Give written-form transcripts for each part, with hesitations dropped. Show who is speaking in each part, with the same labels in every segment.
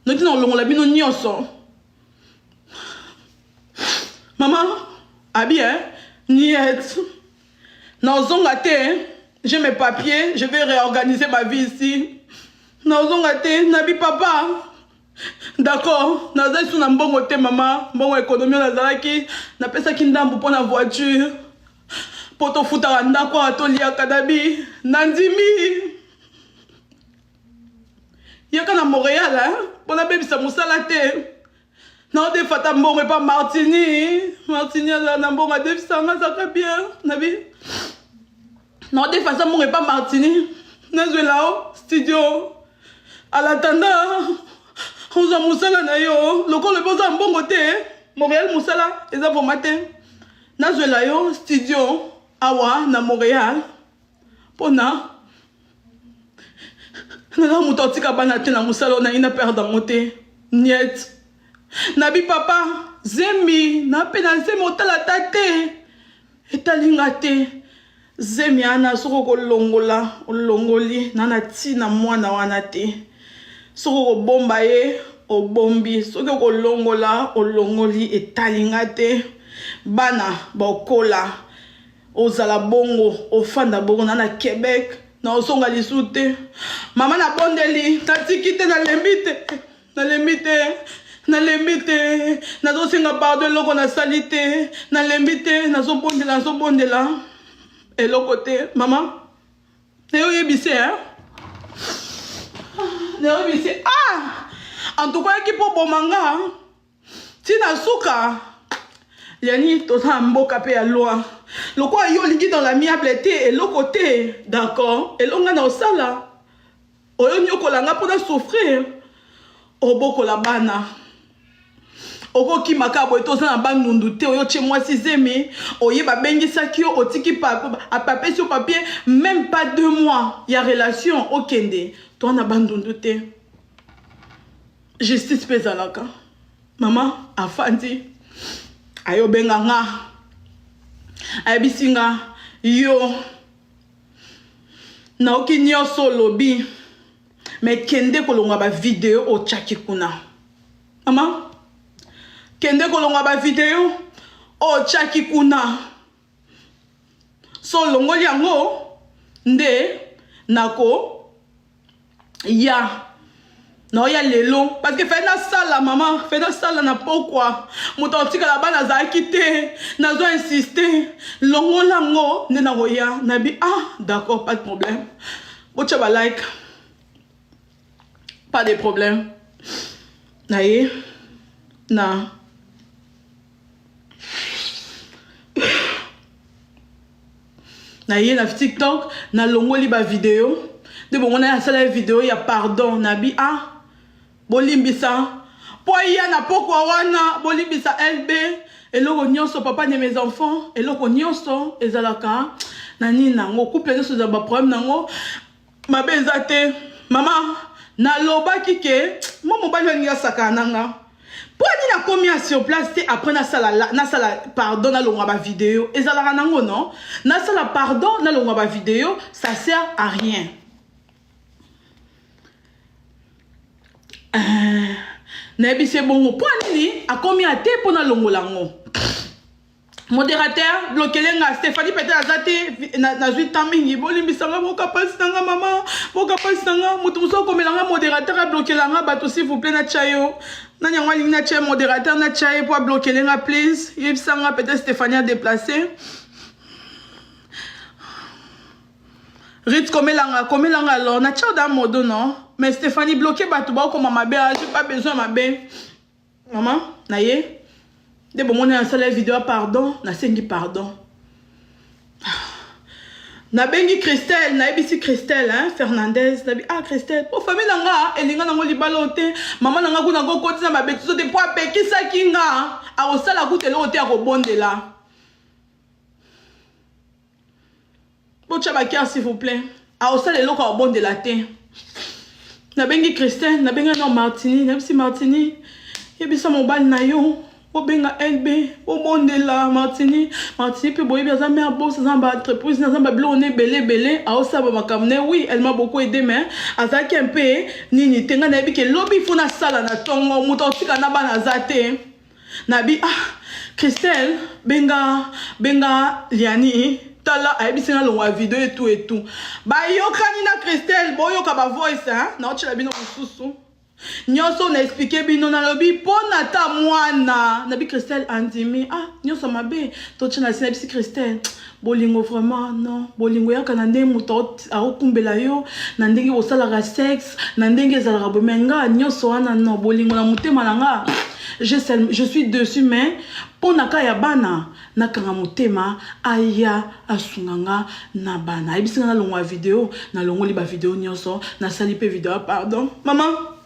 Speaker 1: Nous disons longola bino nyonso. Maman, abi hein, niet. Naozonga te, j'ai mes papiers, je vais réorganiser ma vie ici. Naozonga te, nabi papa. D'accord, nazali sous na mbongo te maman, mbongo économie nazalaki, na pesa ki ndambu pour la voiture. Poto futa ndako atolia kadabi, nandimi. Yaka na Montréal hein, pour la bebisa musala te. Non, des fois, t'as pas Martini. Martini, là, n'a pas de ça va bien. Non, des fois, ça m'aurait pas Martini. N'a là, studio. À l'attendant, on s'en moussala na yo. Le corps le bon en bon côté. Montréal moussala, et ça pour matin. N'a là yo, studio. Awa, na Montréal. Pona. N'a moutanti kabanate na moussala, na ina perdre dans monté. Niet. Nabi papa, zemi, na pena zemi otala tate. Etalinga te. Zemi ana soko kolongola, olongoli, nana tina mwana wana te. Soko bomba ye, obombi, soko kolongola, olongoli, etalinga te. Bana, bokola, ozala bongo, ofanda bongo nana Québec, na osonga lisute. Mama na bondeli, tatiki te na lembite, na lembite. Na lembite, na zo singa pardon loko na salite, na lembite, na zo bondela. Et l'autre côté, maman, ne yo yebise hein? Ne yo yebise ah! En tout cas, qui pour bomanga, tina suka, yani tosa mboka pe ya loi. Loko yo ligi dans la miabilité et l'autre côté, d'accord? Et l'onga na osala, oyo nyoko langa pour souffrir, oboko la bana. Oko ki makabo etoza na bandundu te oyo che moi sizemi oye ba bengi saki o otiki papa a papier sur papier même pas 2 mois il y a relation okende toi na bandundu te justice pezalaka maman afandi ayo benga nga abisinga yo na oki nyoso lobi mais kende kolonga ba vidéo o chaki kuna maman kende kolonga ba video o chaki kuna so longoli yango nde nako ya no ya lelo parce que fait na sala maman fait na sala na pourquoi mutantika la bana za quitté nazo insister longola ngo nde na roya nabi ah d'accord pas de problème bocha ba like pas de problème naye na na ye na TikTok na longoli ba vidéo de bon on a la vidéo ya pardon nabi ah bolimbisa po ya na poko wana bolimbisa LB eloko nyonso papa de mes enfants eloko nyonso ezalaka nani nango couple nyonso za ba problème nango mabeza te mama na loba kike mo mobali ngi asaka nanga pour ni na combien sur place après na sala pardon na longa ba vidéo ezalaka nango non na sala pardon na longa ba vidéo ça sert à rien nebi c'est bon pour ni a combien te pour na longola ngo modérateur bloqué lenga Stéphanie peut-être azate na zui tamingi bolimbisanga boka pasi nanga maman boka pasi nanga mutu muso komelanga modérateur a bloqué langa bato s'il vous plaît na chayo na nyangwa lingna chayo modérateur na chayo pour bloquer lenga please yebisanga peut-être Stéphanie a déplacé Rit komelanga alors na chayo da modo non mais Stéphanie bloqué bato ba ko mama be j'ai pas besoin ma be maman na ye de bon on a un vidéo pardon na sengi pardon na bengi Christelle na ebisi Christelle hein Fernandez na bi ah Christelle pour famille nanga elinga nango libalote maman nanga kuna go kotisa ba betiso de po apekisa kinga a osala kutelo ote ko bondela bocha ba kia s'il vous plaît a osala loko ko bondela te na bengi Christelle na benga no Martini na ebisi Martini yebisa mobali na yo Benga LB, Bondela, Martini, puis boy, bien mère boss, zamba entreprise, zamba blonné, belé, a osaba makamne, oui, elle m'a beaucoup aidé, mais, à ça qui un peu, nini, tenga nabi ke lobby fona sala na tongo, moutontika na banazate. Nabi, Christelle, benga, liani, tala, aibisi na longwa vidéo et tout. Ba yo kanina Christelle, boyo ka ba voice, na ochi la bino mususu. Nyonso na expliqué bino na lobi pona ta mwana nabi Christelle andimi nyonso mabe tochi na sina bisi Christelle bolingo vraiment non bolingo ya kana ndenge muto akumbela yo na ndenge osala sexe na ndenge ezalaka bomenga nyonso wana non bolingo na mutema nanga je suis dessus mais pona ka ya bana nakanga mutema aya asunganga na bana ayibisinga na longwa video na longoli ba video nyonso na sali pe video pardon maman.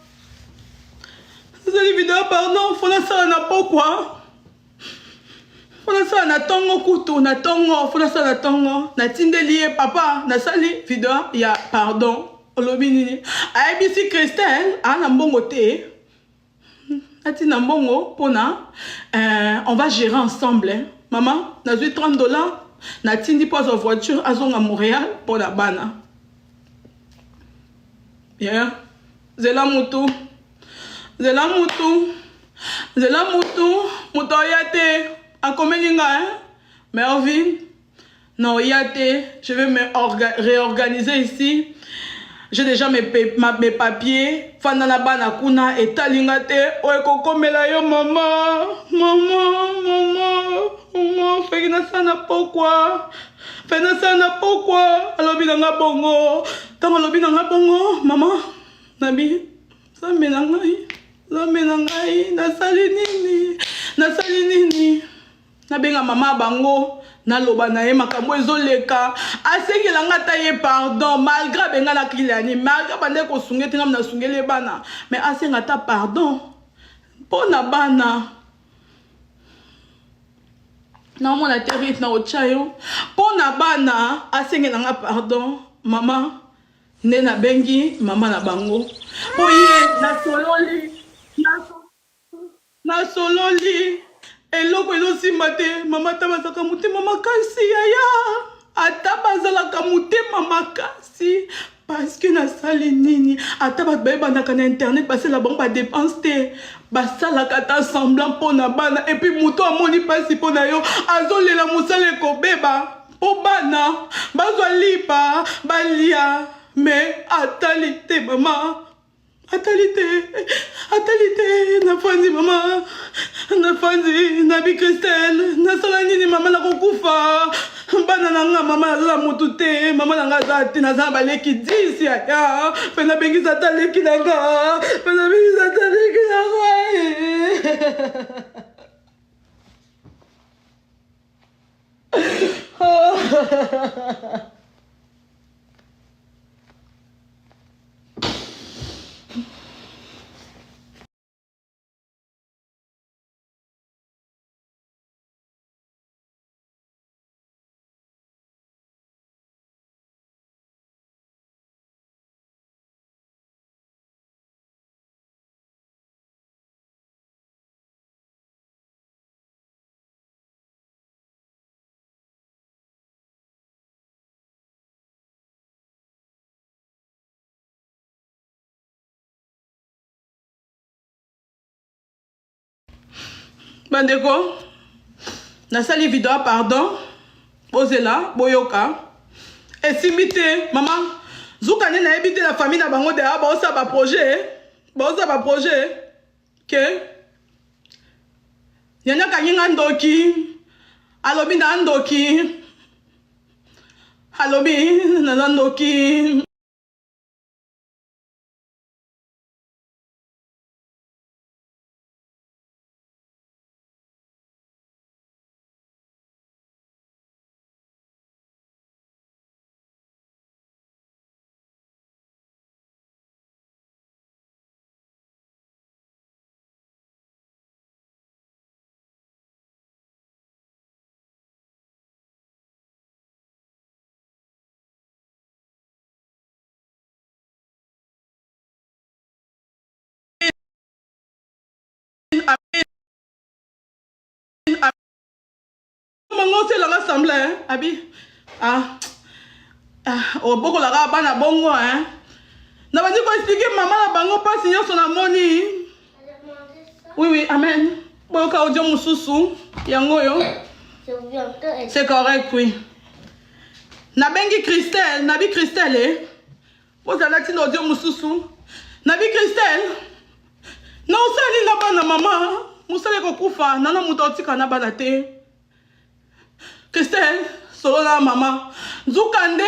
Speaker 1: Cette vidéo, pardon, faut na sala na pokwa. Faut na sala na tongo kutu, na tongo, faut na sala na tongo. Na tindeli papa, na sali vidéo, ya pardon. Olobi nini. ABC Christelle, na mbongo te. Ati na mbongo, pona, on va gérer ensemble. Hein. Maman, na zui $30. Na tindi pose en voiture, azong à Montréal, pour la bana. Yeah. Zela mutu. Zela mutu, mutu oyate, akomeninga, Mervyn, non oyate, je vais me réorganiser ici. J'ai déjà mes papiers, fanda bana kuna, et talingate, oekokomela yo maman, fekina sana pokwa, alobi nanga bongo, tango alobi nanga bongo, maman, nabi, zambe na ngai, nasali nini, nabenga mama bango, naloba na ye makambo ezoleka, asengelanga ta ye pardon, malgré benga na kilani, malgré bande ko sunge tinga na sungele bana, mais asenga ta pardon, pona bana, na mona terite na ochayo, pona bana, asengelanga pardon, mama, nde na bengi, mama na bango, oye, nasololi, eloko ezosimba te, mama ata bazalaka motema makasi yaya, ata bazalaka motema makasi, parce que nasali nini, ata bato bayebandaka na internet basala bango badepense te, basalaka ata semblant mpo na bana, epuis moto amoni mpasi mpo na yo, azolela mosala ekobeba, mpo bana bazwa lipa, balia, mais atali te mama, atali te, nafanzi mama, nafanzi, nabi Christelle, nasala nini mama nakokufa, bana nanga mama nazala mutu te, mama nanga za te, nazala baleki 10 yaya, pe nabengisa ata leki nanga, bandeko, nasali video pardon, bozela, boyoka, esimbi te, maman, zuka nene nayebi te la famille na bango de baosa ba projet, ke, nyanya kanyinga ndoki, alobi na ndoki, Mango c'est l'assemblée, hein, abi. Au boko la raba na bongo, hein. Na bandi ko expliquer maman la bango pas signer son amoni. Oui, amen. Boka audio mususu, yango yo. C'est correct, oui. Nabengi Christelle, nabi Christelle, eh. Vous allez dire audio mususu. Nabi Christelle. Non, sali na bana maman. Musale ko kufa, nana mutotika na bana te. Christelle, solo la maman. Zukande,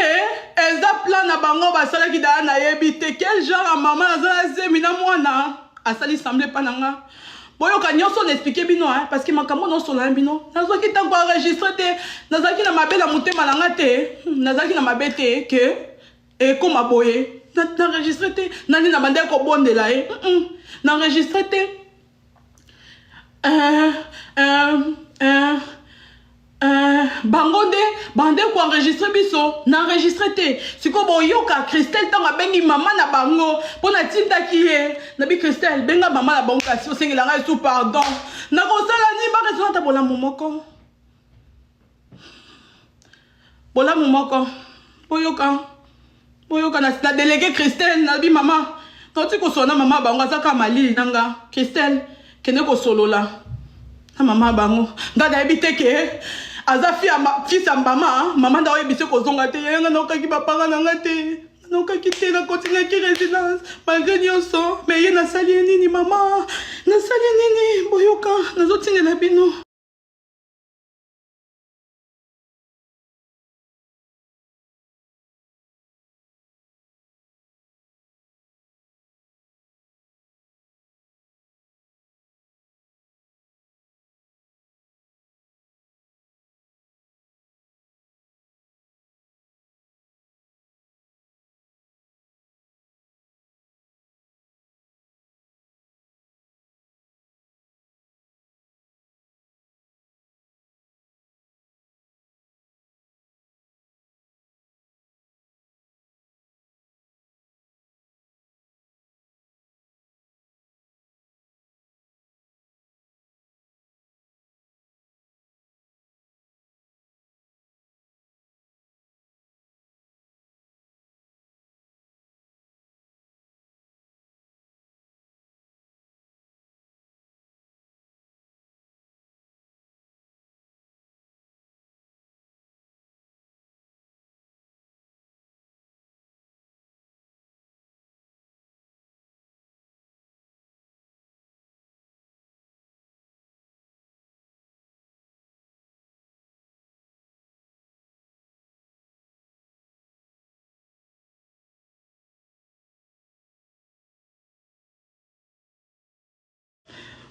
Speaker 1: eza plan na bango basala ki da na yebite. Quel genre à maman azala zemina mwana. Asali semble pananga. Boyo ka nyonso n'expliquer bino hein parce que makambo non solo bino. Nazoki tango enregistrer te, nazaki na mabela mutema langa te. Nazaki na mabete que et comme aboye. N'enregistrer te, nani na bande ko bondela eh. N'enregistrer te. Bande ko enregistrer biso n'enregistrer te siko boyoka Christelle tanga bengi mama na bango pona tinta kiye nabi Christelle benga mama na bango kasi osengela ngai sous pardon na kosala ni ba resona ta bolamu moko boyoka na délégué Christelle nabi mama toti ko sona mama bango azaka malili nanga Christelle kene ko solola na mama bango ngada ebite ke aza fils ya mama nda oyebisi kozonga te yenga nakokaki bapanga nanga te nakokaki te nakontinaki résidence malgré nyonso me ye nasali ye nini mama nasali nini boyoka nazotingela bino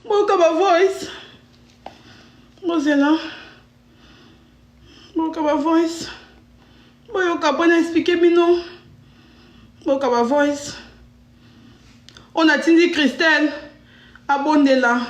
Speaker 1: boyoka ba voice bozela boyoka ba voice boyoka mpona expliquer bino boyoka ba voice on atindi Christelle abondela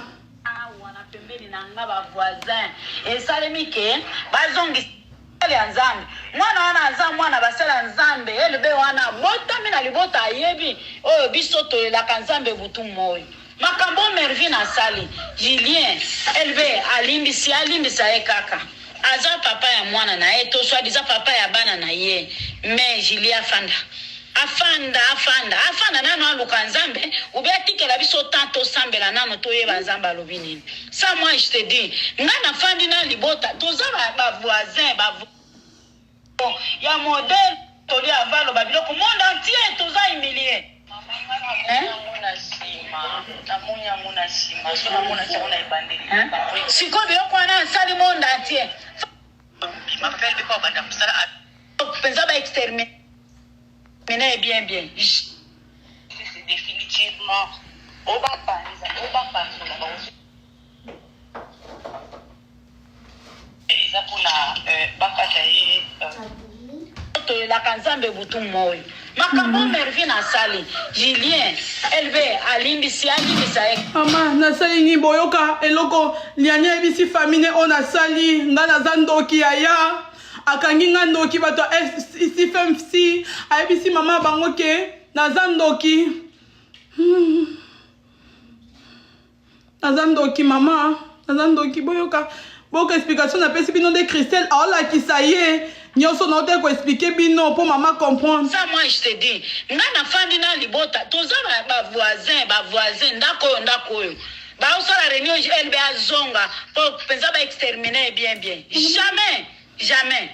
Speaker 2: wana pembeni na nga ba voisin esalemi ke bazongi ya nzambe mwana wana aza mwana basala nzambe elebe wana botami na libota ayebi oyo biso toyelaka nzambe butu moyo makambo Mervin asali Julien elbe alimbisa ye kaka aza papa ya mwana na ye to soi-disant papa ya bana na ye mais Julien afanda nano aluka nzambe ubeatikela biso tanto sambela nano toyeba nzambe alobi nini ça moi je te dis nga na fandi na libota toza ba voisin ya modèle toli avalo ba biloko monde entier toza humilié siko biloko wana asali monde entier penza ba exterminer bien. C'est définitivement au bas. La kanzambe butu moyo makambo Mervin asali Julien elve alimbisa
Speaker 1: mama nasali ni boyoka eloko liania ebisi famine on asali nga naza ndoki aya akangi nga ndoki bato isi femsi ayebisi mama bango ke naza ndoki mama Nazandoki boyoka. Boka explication na pesi bino de Christelle. Ah là qui ça y est. Nyonso na te ko expliquer bino pour maman comprendre.
Speaker 2: Ça moi je te dis. Nga na fandi na libota. Toza ba voisin ndako yo. Ba osala réunion LB azonga pour pensa ba exterminer bien. Jamais.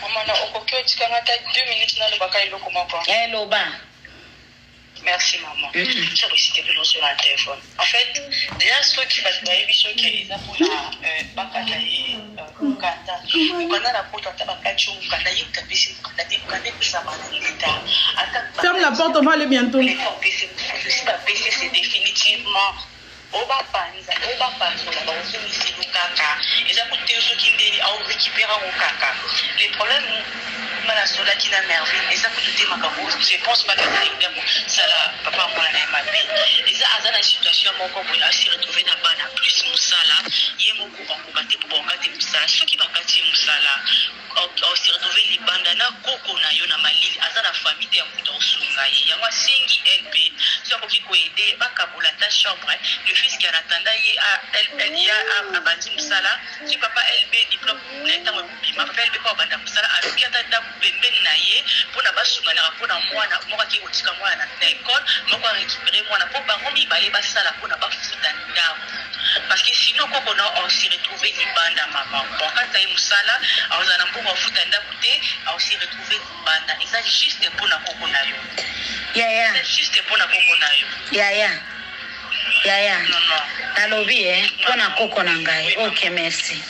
Speaker 3: Maman, on peut que tu as 2 minutes dans le bac et le comment.
Speaker 2: Hello ba.
Speaker 3: Merci maman. J'ai reçu tes bilans sur un téléphone. En fait, déjà ceux qui vont te ceux qui sont pour la bakataye Uganda. Uganda la porte à Tabakacho, Uganda y taper sur Uganda, Uganda que ça va l'État.
Speaker 1: Ferme la porte, on va aller bientôt.
Speaker 3: C'est définitivement oba panza la baosomisi lukaka eza koteyo soki ndeli aorécupéra okaka le problème mala soda qui na merveille eza kotute makambo je pense pas que ça la papa mwana na mabe eza aza na situation moko boye asi retrouver na bana plus musala ye moko bakoka te po bakate musala soki bakati musala aussi retrouver libanda na koko na yo na malili aza na famille ya kuta osunga ye yango asengi LB so akoki koede bakabola ta chambre le fils qui en attendant il y a bandi musala si papa LB diplôme neta mo bima papa LB ko banda musala aluki ata da pembeni na ye pona basunga na pona mwana moko ki otika mwana na école moko récupérer mwana po bango mibale basala pona bafuta ndako parce que sinon koko na on s'y retrouver libanda maman bon quand ay musala azana mpo bafuta ndako te aussi retrouver libanda et ça juste pona koko na yo
Speaker 2: Yeah.
Speaker 3: juste pona koko na yo
Speaker 2: Yeah.
Speaker 3: non
Speaker 2: Nalobi pona koko na ngai. Okay, merci.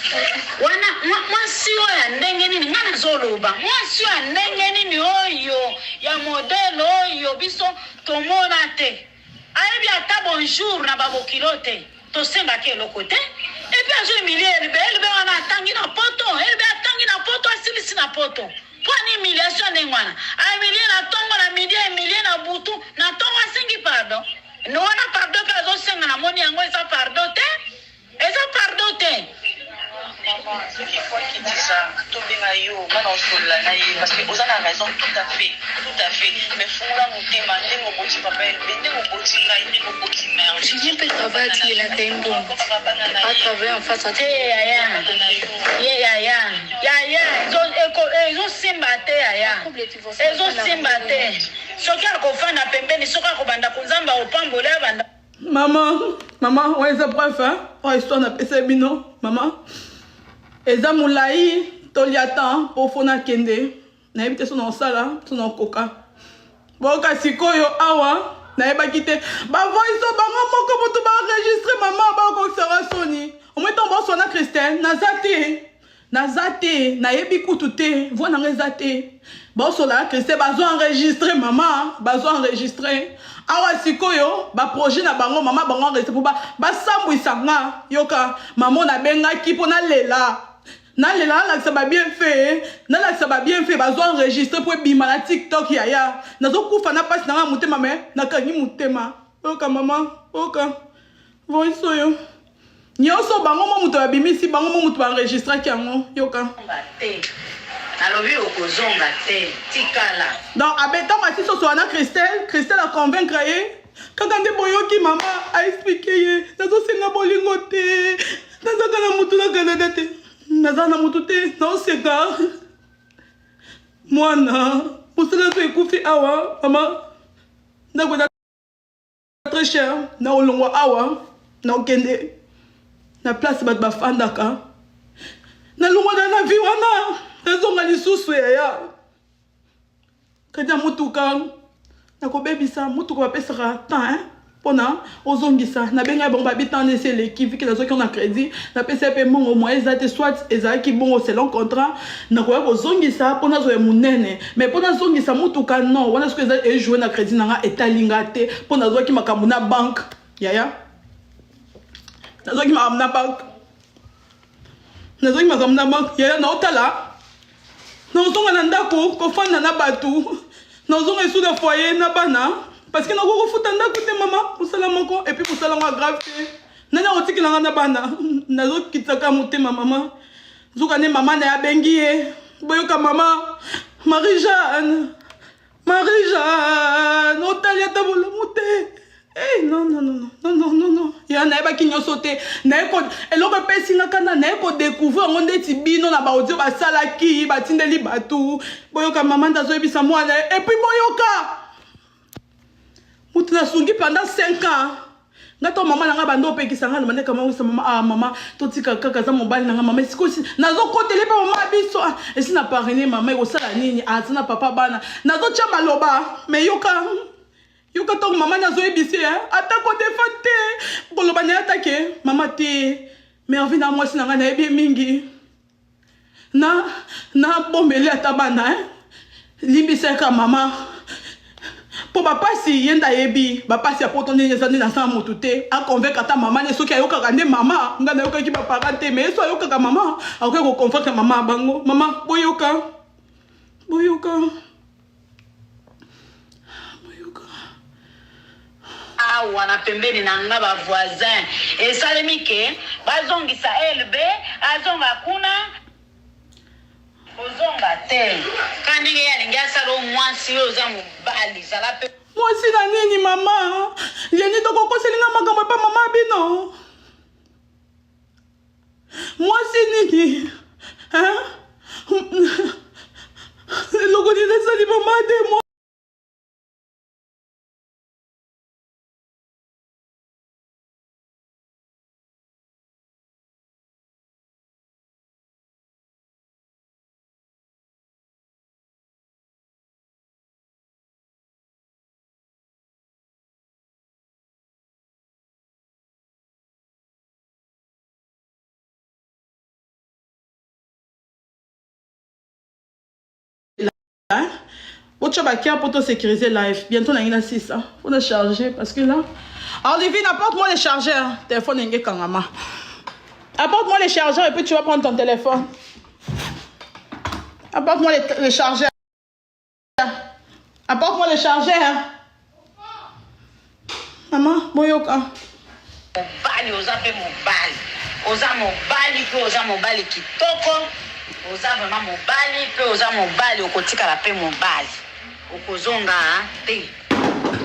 Speaker 2: Wana mwasi oyo ya ndenge nini ngana zoloba. Mwasi oyo ya ndenge nini oyo ya modèle oyo biso tomona te. Ayebi ata bonjour na babokilote. Tosenga ke lokote. Et puis azo humilier elbe wana atangi na poto asilisi na poto. Poni humiliation ndengwana. Humilier na tongo na midi, humilier na butu, na tongo asengi pardon. No wana pardon ka zo senga na moni yango eza pardon te.
Speaker 3: maman ce qu'il faut qu'il dise ça tobenga yo ngana osola na ye parce que oza na raison tout à fait mais funga motema ndenge oboti papa elbe ndenge oboti ngai ndenge oboti mère
Speaker 4: Je viens peut travailler à la tembo. À travailler en face à toi.
Speaker 2: Ezosimba te soki akofanda pembeni soki akobanda konzamba opambola banda
Speaker 1: Maman, ouais, c'est bref, hein? Oh, histoire n'a pas essayé bino, maman. Eza moulaï, toliatan, pour fona kende. Na ebite son sala, son coca. Boka sikoyo awa, na eba kite. Ba voice bango moko boto ba enregistrer maman ba ko sera soni. Au moins tombe sona Christelle, nazate, na ebi kutute, vo na ngezate. Ba sola Christelle bazo enregistrer maman, bazo enregistrer. Awa sikoyo ba projet na bango mama bango enregistrer pour ba sambwisa nga yoka maman na benga ki pona lela. Na ça va bien fait. Ça va bien fait. Bazo enregistrer pour bima na TikTok yaya. Nazo kufa na passe na mutema me na kangi mutema. Oka mama, oka. Voice yo. Nyoso bango mo muto babimisi bango mo muto enregistrer kiango yoka.
Speaker 2: alobi okozonga te tikala.
Speaker 1: Donc abeta mati so na Christelle a convaincre ye. Kaka nde boyoki mama a expliquer ye. Nazo senga bolingo te. Nazo kana mutu na Canada te. Nazana mutute na oseka mwana musala to ekufi awa mama na kwenda très cher na olongwa awa na okende na place bat bafandaka na longwa na vie wana nazonga lisusu ya kadi mutuka na kobebisa mutuka bapesaka temps pona ozongisa na benga bon babitane c'est l'équipe qui nazo ki on a crédit na PCP mongo moi ezate soit ezaki bongo selon contrat na ko ozongisa pona zo munene mais pona zongisa mutuka non wana ce que ezate jouer na crédit nanga etalinga te pona zo ki makambo na banque yaya nazo ki makambo na banque yaya na otala na ozonga na ndako ko fanda na batu na ozonga sous le foyer na bana. Parce que nous avons fait un peu de maman, pour ça et puis pour ça grave. Nous avons dit que nous avons quitté ma maman. Nous avons maman na bengi. Boyoka maman, Marie-Jeanne, Otalia tabola mouté. Eh non. Ya na na ba kinyo sote na ko eloko pesi nga kana na ko découvrir ngonde tibino na ba audio ba salaki ba tindeli batu boyoka maman ndazo ebisa mwana et puis boyoka mutu na sungi pendant 5 ans ngato mama nanga bando pekisa nga mande kama usa mama mama totika kaka za mobali nanga mama sikosi nazo kotele pa mama biso esi na parrainer mama ko sala nini atina papa bana nazo cha maloba me yoka to mama nazo ebisi ata ko defate koloba na atake mama te mervi na mwasi nanga na ebi mingi na bombele ata bana limbisa ka mama po bapasi yenda yebi bapasi apoto nene zane na sa motu te a convaincre ta mama ne soki ayoka ne mama nga na yoka ki ba parent te mais so ayoka mama akoki ko convaincre mama bango mama boyoka
Speaker 2: awa na pembeni na nga ba voisin esalemi ke bazongisa LB azonga kuna ozonga te kandenge yalingi asala omwasi oyo oza mobali zala pe
Speaker 1: mwasi na nini mama lieni tokokoselinga makambo epa mama bino mwasi nini eloko nini esali mama de Ocha bakia pour te sécuriser live. Bientôt, on a une 6. Faut le charger parce que là. Alors, Livine, apporte-moi les chargeurs. Téléphone n'est qu'un maman. Apporte-moi les chargeurs et puis tu vas prendre ton téléphone. Apporte-moi les chargeurs. Apporte-moi les chargeurs. Maman, boyoka.
Speaker 2: mobali oza pe mobali oza mobali pe oza mobali kitoko oza vraiment mobali pe oza mobali okotikala pe mobali okozonga te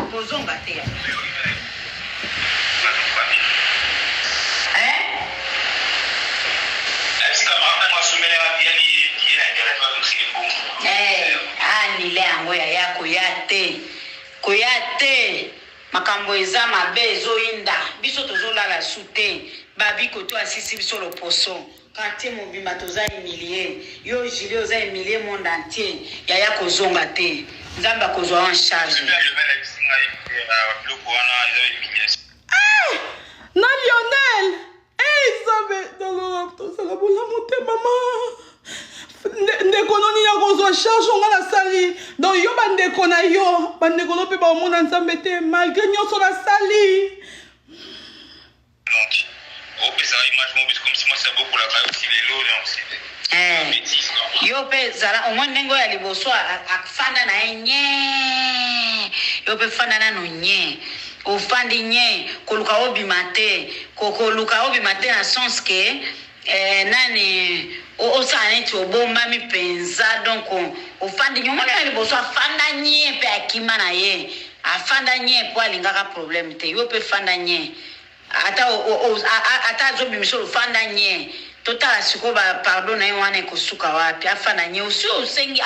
Speaker 2: okozonga te anile yango yaya koya te makambo eza mabe ezoyinda biso tozolala su te babiko to asisi biso loposo quartier mobimba toza humilie yo Julie oza humilie monde entier yaya kozonga te nzambe akozwa en charge
Speaker 1: na Lionel Isabelle tozala bolamu te mama ndeko noni ya kozwa charge onga na sali donc yo bandeko na yo bandeko no mpe baomona nzambe te malgré nyonso na sali
Speaker 2: yo mpe zala omoi ndenge oyo ya liboso afanda na ye nye yo mpe fanda nano nye ofandi nye koluka obima te koluka obima te na sens ke nani osala neti obombami mpenza donc ofandi nye omoi na liboso afanda nye mpe akima na ye afanda nye mpo alingaka problème te yo mpe fanda nye ata azobimisa ofanda nye totala siko ba pardon na ye wana ekosuka wapi afanda nye osi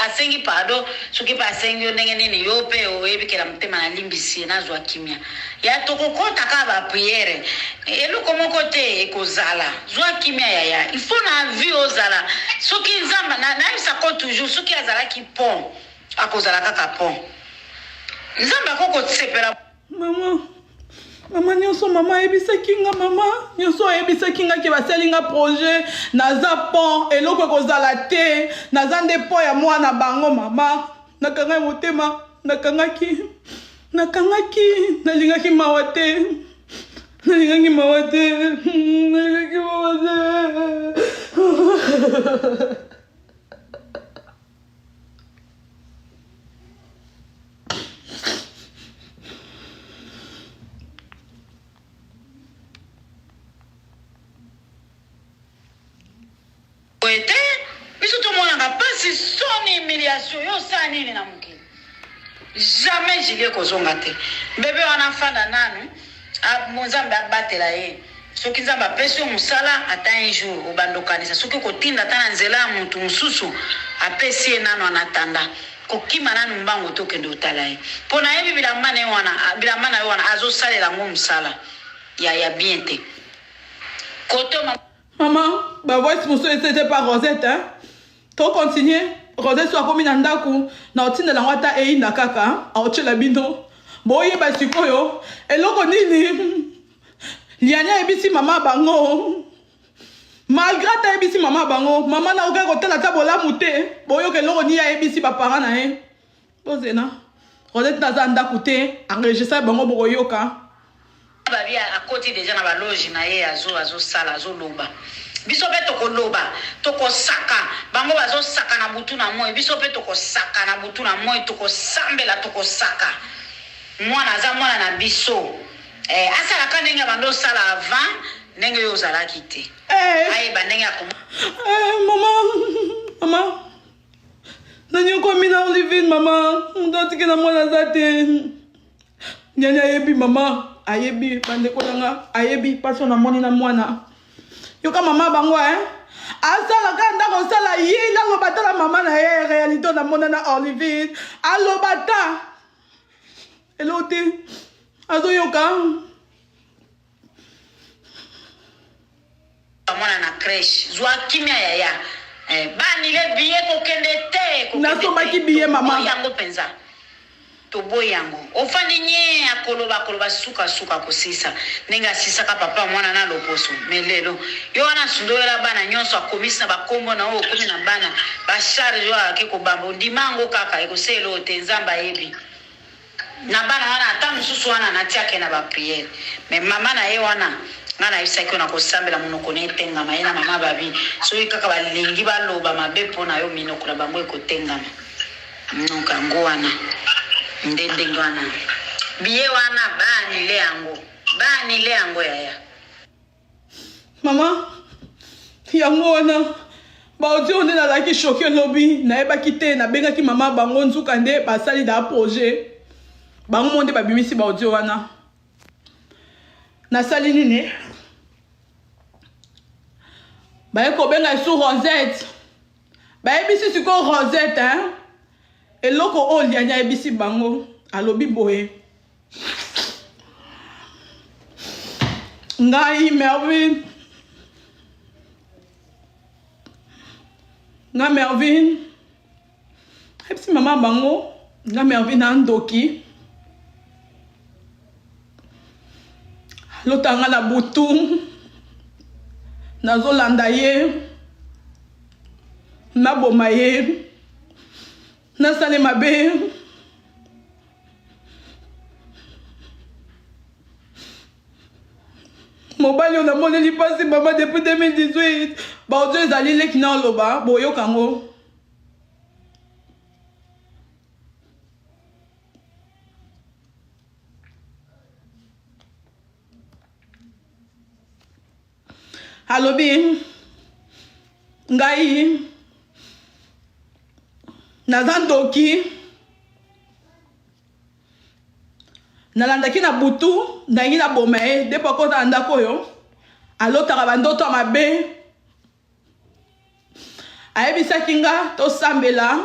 Speaker 2: asengi pardon soki mpe asengi yo ndenge nini yo mpe oyebikela motema na limbisi nazwa kimia ya tokokota kaka bapriere eloko moko te ekozala zwa kimia yaya il faut na vie ozala soki nzamba nayebisako toujours soki azalaki pont akozala kaka pont nzambe akokosepela
Speaker 1: mama nyonso mama ayebisaki nga mama nyonso ayebisaki nga ke basali nga projet naza pont eloko ekozala te naza nde pont ya mwana bango mama nakangaki motema nakangaki nalingaki mawa te
Speaker 2: Oete, biso to mwana pasi soni humiliation yo sa nini na mukili. Jamais Julie kozonga te. Bébé wana fanda nanu, nzambe abatela ye soki nzambe apesi yo mosala ata un jour obandokanisa soki kotinda ata na nzela ya motu mosusu apesi ye nano anatanda kokima nanu mbango tokende otala ye mpo na yebi bilamba na ye wana azosalela yango mosala ya bien te koto
Speaker 1: maman bavoice mosusu esete pa Rosette hein? To continue Rosette so akomi na ndako na otindela yango ata eyinda kaka aotyela bino boyeba sikoyo eloko nini liania yebisi mama bango malgré ta yebisi mama bango mama na okai kotala ata bolamu te boyoka eloko nini ayebisi baparent na ye bozena Rosette naza ndako te enregistre bango bokoyoka
Speaker 2: babi akoti deja na baloge na ye azosala azoloba biso mpe tokoloba tokosaka bango bazosaka na butu na moi biso mpe tokosaka na butu na moi tokosambela tokosaka mwana aza mwana na biso asalaka ndenge bando osala avant ndenge oyo ozalaki te ayeba ndenge
Speaker 1: mama nanyokomi na Olivine mama ndotiki na mwana aza te nyani ayebi mama ayebi bandeko nanga ayebi paso na moni na mwana yoka mama bango asalaka ndako osala ye aloba ta na mama na ye réalité na mona na Olivine aloba ta elo te azoyoka
Speaker 2: mwana na crèche zwa kimia yaya banile biye kokende te
Speaker 1: nasomaki biye mama
Speaker 2: yango penza toboyi yango ofandi nye akoloba suka kosisa ndenge asisaka papa mwana na loposo me lelo yo wana sundoyela bana nyonso akomisi na bakombo na oyo okomi na bana basharge oyo ayaki kobamba ondima yango kaka ekosela oyo te nzambe ayebi na bana wana ata mosusu wana natiake na bapriere me mama na ye wana nga nayebisaki yo na kosambela monoko na etengama ye na mama babi soki kaka balingi baloba mabe mpo na yo minoko na bango ekotengama mnoka yango wana ndenge wana biye wana banile yango yaya
Speaker 1: mama yango wana baoti oyo nde nazalaki shoke lobi nayebaki te nabengaki mama bango nzuka nde basali da projet bango mo nde babimisi baaudio wana nasali nini baye kobenga esu Rosette bayebisi sikoyo Rosette eloko oyo lianya ayebisi bango alobi boye ngai Mervyn ayebisi mama bango nga Mervyn andoki lotanga na butu nazolanda ye naboma ye nasale mabe mobali oyo namoneli mpasi mama depuis 2018 baaudio ezali leki na oloba boyoka ngo alobi ngai naza ndoki nalandaki na butu ndangi na boma ye depo akota na ndako oyo alotaka bandoto ya mabe ayebisaki nga tosambela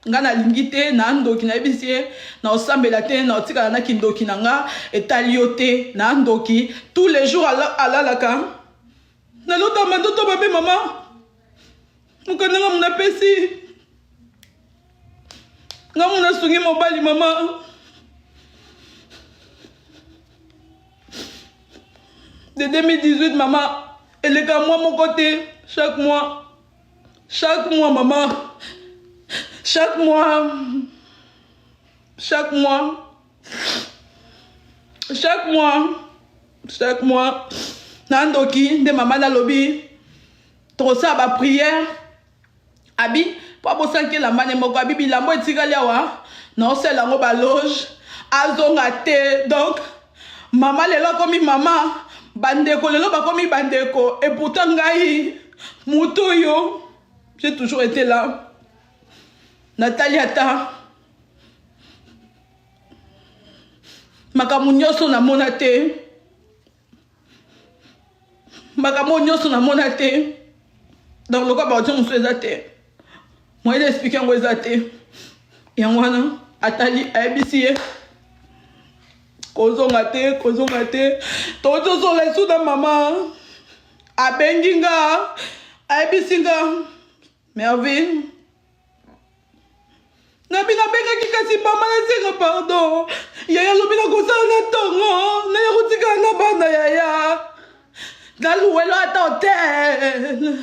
Speaker 1: nga nalingi te na ndoki nayebisi ye na osambela te na otikala naki ndoki na nga etali yo te na ndoki tous les jours alalaka nalota bandoto mabe mama mokandanga munapesi nga muna sungi mobali mama de 2018 mama eleka moi mon côté chaque mois maman chaque mois nandoki nde mama nalobi tokosala bapriere abi po abosankela mbane moko abi bilambo etikali awa naosala yango baloge azonga te donc mama lelo akomi mama bandeko lelo bakomi bandeko et pourtant ngai mutu oyo j'ai toujours été là natali ata makambo nyonso namona te makambo nyonso namona te donc lokola baotie mosusu eza te moyen d'explike yango eza te yango wana atali ayebisi ye kozonga te tozozonga esu na mama abengi nga ayebisi nga Merveille nabi nabengaki kasi mama nasenga pardon yaya lobi nakosala na ntongo naya kotikala na bana yaya naluwelo ata hotel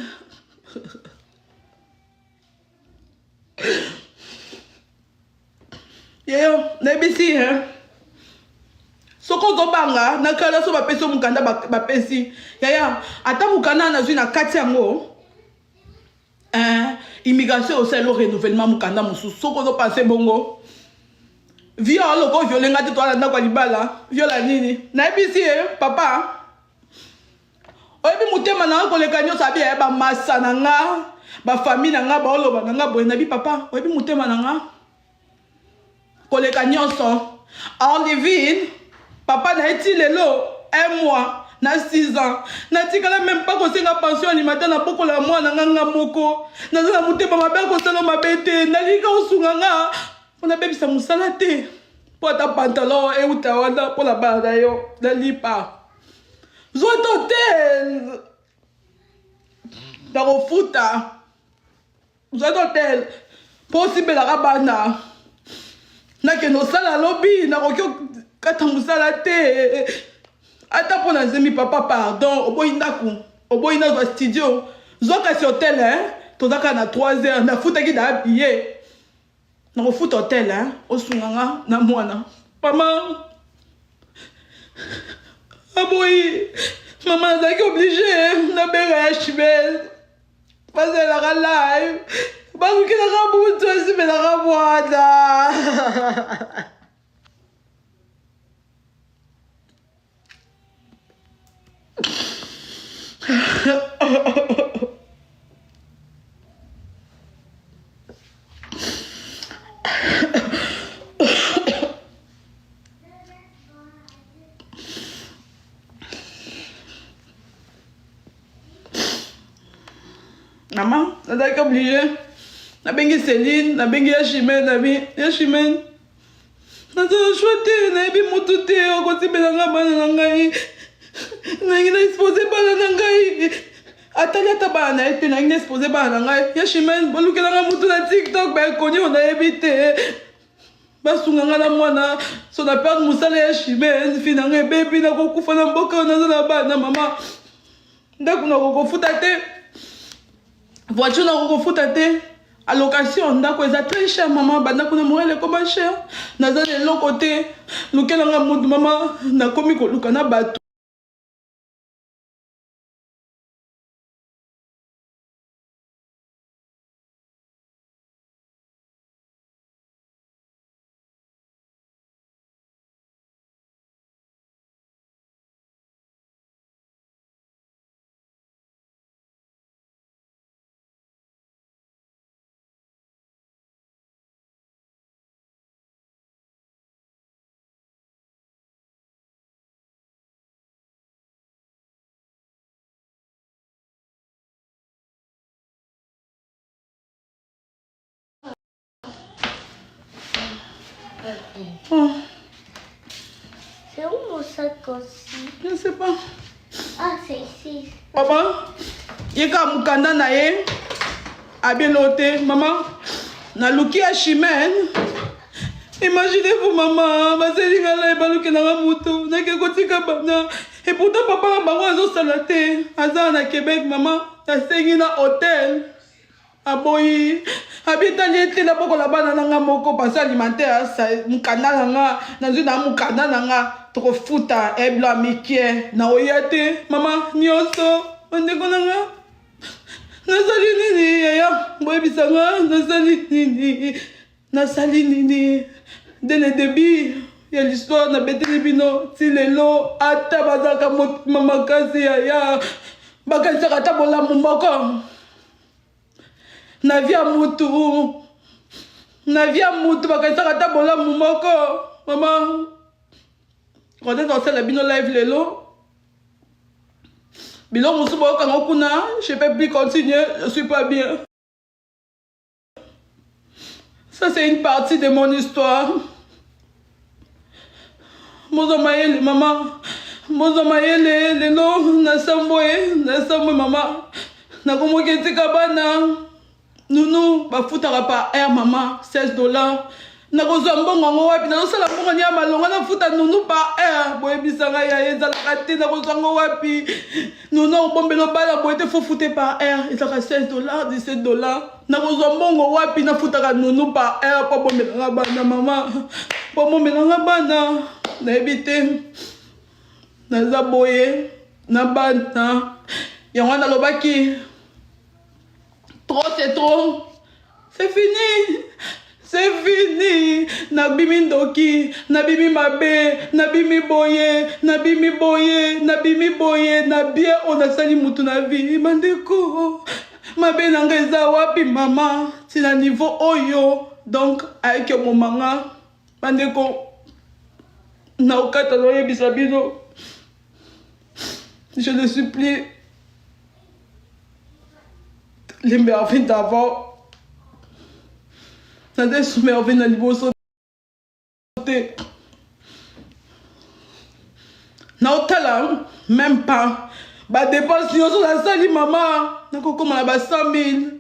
Speaker 1: yeyo nayebisi soko ozobanga nakala so bapesi o mokanda bapesi yaya ata mokanda nazwi na kati yango immigration osala renouvellement mokanda mosusu soko ozopense bongo viol loko viole nga te toala ndako ya libala viola nini nayebisi ye papa oyebi motema na nga koleka nyonso abi yaya bamasa na nga bafamille na nga baoloba na nga boye nabi papa oyebi motema na nga koleka nyonso Olivine papa na eti lelo 1 mois na 6 ans natikala même pas kosenga pension alimentaire na bokola mwana nga moko naza na motema mabe akosala mabe te nalinga osunga nga mpo nabebisa mosala te mpo ata pantalon euta wana mpo na bana na yo nalipa zwa hotel nakofuta zwa hotel mpo osibelaka bana nakende osala lobi nakoki kata mosala te ata mpo na nzembi papa pardon oboyi ndako oboyi nazwa studio zwa kasi hotel tozaka na 3 heures nafutaki na billet nakofuta hotel osunganga na mwana mama aboyi mama nazalaki oblige nabenga ya chimel bazelaka live balukilaka butu esimelaka mwana Maman, nazalaki oblige nabengi Céline nabengi ya Chimène nabi ya Chimène nazala shwa te nayebi motu te okosibelanga bana na ngai nangi na expose bana na ngai atali ata bana na ye te nangi na expose bana na ngai ya Chimène bolukelanga motu na TikTok baekoni o nayebi te basunganga na mwana so na perdre mosala ya Chimène fi na ngai ebebi nakokufa na mboka naza na bana mama ndako nakokofuta te voiture nakokofuta te allocation ndako eza très cher mama bandako na morel ekoma cher naza na eloko te lukelanga motu mama nakomi koluka na bato
Speaker 5: Oh. C'est où mon sac aussi?
Speaker 1: Je ne sais pas.
Speaker 5: Ah, c'est ici.
Speaker 1: Papa, yeka mukanda na ye abelote maman na luki ya Chimène. Imaginez-vous maman, bazelinga la baluki na mutu na ke kotika bana. Et pourtant papa na bango azosala te. Aza na Québec maman, asengi na hôtel. Aboyi abitali ete na bokola bana nanga moko passe alimentaire sa mukanda nanga nazwi na mukanda nanga tokofuta ebla mikie na oyate mama nyonso ondeko nanga nasali nini yaya boyebisanga nasali nini dès le début ya l'histoire na beteli bino ti lelo ata bazaka mama kasi yaya bakanisaka ata bolamu moko na via mutu bakanisaka ata bolamu moko mama kodeza osala bino live lelo Bilo Moussoubo Kangokuna, je ne peux plus continuer, je ne suis pas bien. Ça, c'est une partie de mon histoire. Mozomaye, maman. Mozomaye, le nom, Nasamboye, maman. Nakomoketi Kabana. Nounou, bafutaka pa air, maman, $16. Nakozwa mbongo ngo wapi nazosala mbongo nya malonga nafuta nunu pa boyebisanga ya ezalaka te nakozwa ngo wapi nunu obombelo bala boye te fo fute pa ezalaka $16 $17 nakozwa mbongo wapi nafutaka nunu pa po bombelanga bana mama po bombelanga bana nayebi te naza boye na bana yango nalobaki trop c'est trop c'est fini. C'est fini. Nabimi ndoki, nabimi mabe, nabimi boye, nabimi boye, nabimi boye, nabie on a sali mutu na vie. Mandeko, mabe nanga eza wapi mama, c'est na niveau oyo. Donc avec mon manga, mandeko, na okata loye bisabino. Je le supplie. Les merveilles d'avant. Nade soumerve na liboso te. Na otala même pas. Ba dépense nyonso na sali mama. Na kokoma na ba 100,000.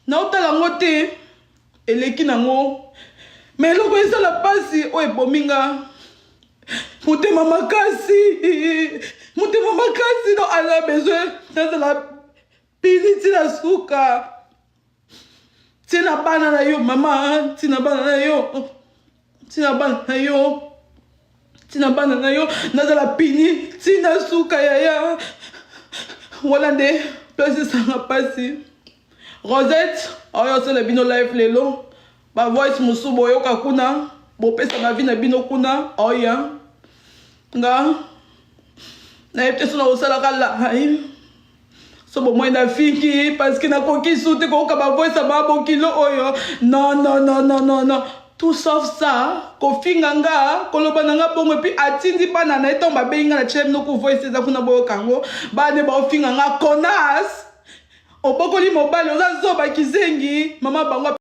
Speaker 1: Na otala ngote eleki nango. Mais loko esala pasi o ebominga. Motema makasi. Motema makasi no ala besoin dans la piliti la suka. Tina bana na yo mama, tina bana na yo. Tina bana na yo. Tina bana na yo, nazala pini, tina suka yaya. Wala nde, place sanga pasi. Rosette, oyo se le bino live lelo. Ba voice musu boyo kakuna, bo pesa ma vie na bino kuna, oya. Nga. Na yepte sona osala kala hai. So bon moi na fiki parce que na koki soute ko ka ba voice ba bo kilo oyo. Non. Tout sauf ça, ko finganga, ko loba nanga bongo puis atindi pa na etomba benga na chem no ko voice za kuna boyo kango. Ba ne ba finganga konas. Obokoli mobile oza zoba kizengi, mama bango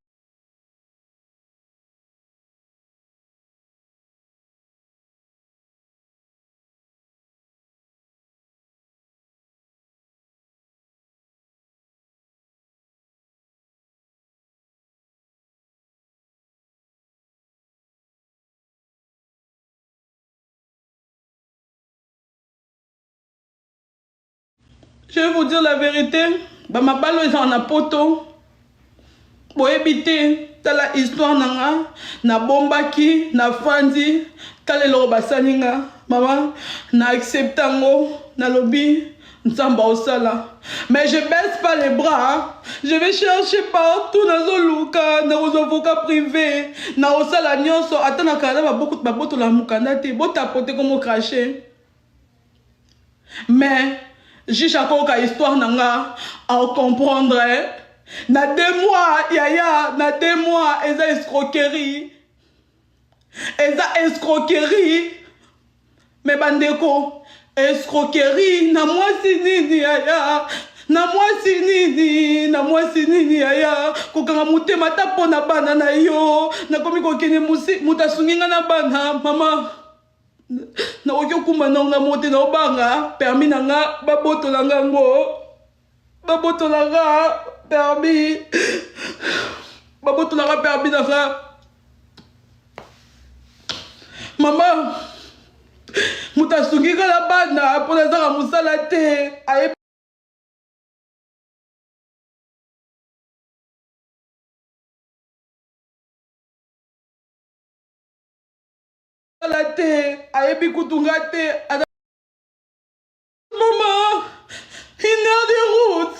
Speaker 1: je vais vous dire la vérité. Bah ma balle est en apoto. Pour éviter la histoire nanga na bombaki na fandi kalelo basaninga maman na acceptango na lobby nzamba osala. Mais je baisse pas les bras. Je vais chercher partout dans zoluka na aux avocats privés na osala nyonso atana kala ba beaucoup ba boto la mukanda te botapoter comme cracher. Mais juge akoka histoire nanga à comprendre. Na 2 mois yaya na 2 mois eza escroquerie. Eza escroquerie. Mais bandeko escroquerie na mwasi nini yaya. Na mwasi nini yaya. Kokanga mutema tapo na bana na yo. Na komi kokene mutasunginga na bana mama. Na oki okuma nanga mote na obanga permis nanga baboto nanga ngo baboto nanga permis nanga mama mutasungika la bana pona zaka musala te aye la te ayebi kutunga te maman 1 heure de route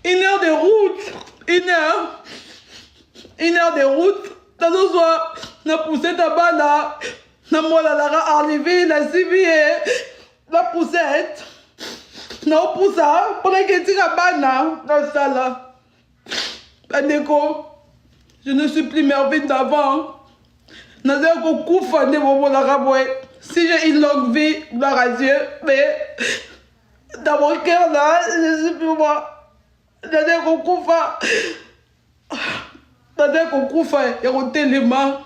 Speaker 1: 1 heure de route 1 heure de route nazozwa na poussette à bana na mola lara arrivé la civie la poussette na opoussa pona ketika bana na sala bandeko je ne suis plus merveille d'avant. Si j'ai une longue vie, gloire à Dieu, mais dans mon cœur là, je suis plus moi. Naza kokufa. Naza kokufa ya kotelema.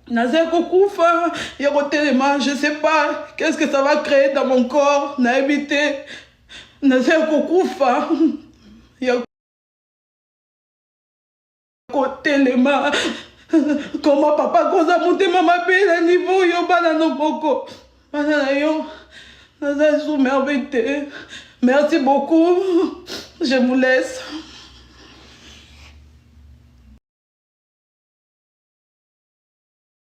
Speaker 1: Naza kokufa ya kotelema. Je sais pas qu'est-ce que ça va créer dans mon corps. Na évité. Naza kokufa ya kotelema. Comment papa koza motema mabe na niveau yo bana no boko. Bana na yo. Naza sous merveille. Merci beaucoup. Je vous laisse.